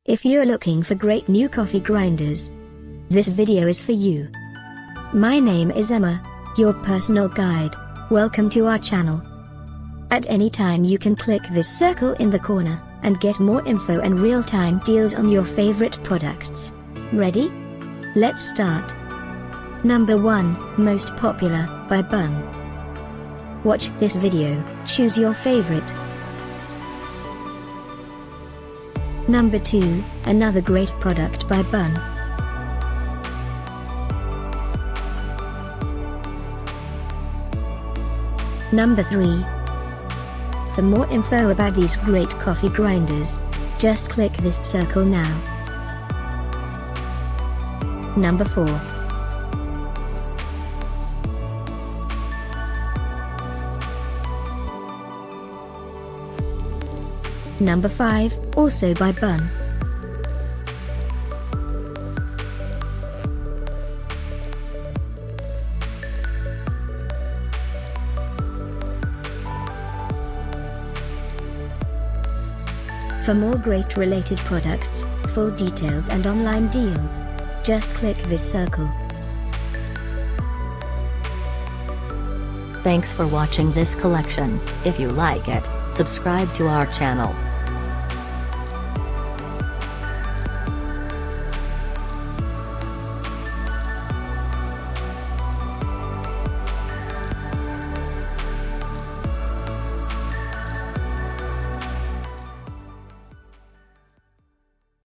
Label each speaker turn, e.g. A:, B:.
A: If you're looking for great new coffee grinders, this video is for you. My name is Emma, your personal guide. Welcome to our channel. At any time you can click this circle in the corner, and get more info and real-time deals on your favorite products. Ready? Let's start. Number 1, Most Popular, by Bunn. Watch this video, choose your favorite. Number 2, another great product by Bunn. Number 3. For more info about these great coffee grinders, just click this circle now. Number 4. Number 5, also by Bunn. For more great related products, full details and online deals, just click this circle.
B: Thanks for watching this collection. If you like it, subscribe to our channel.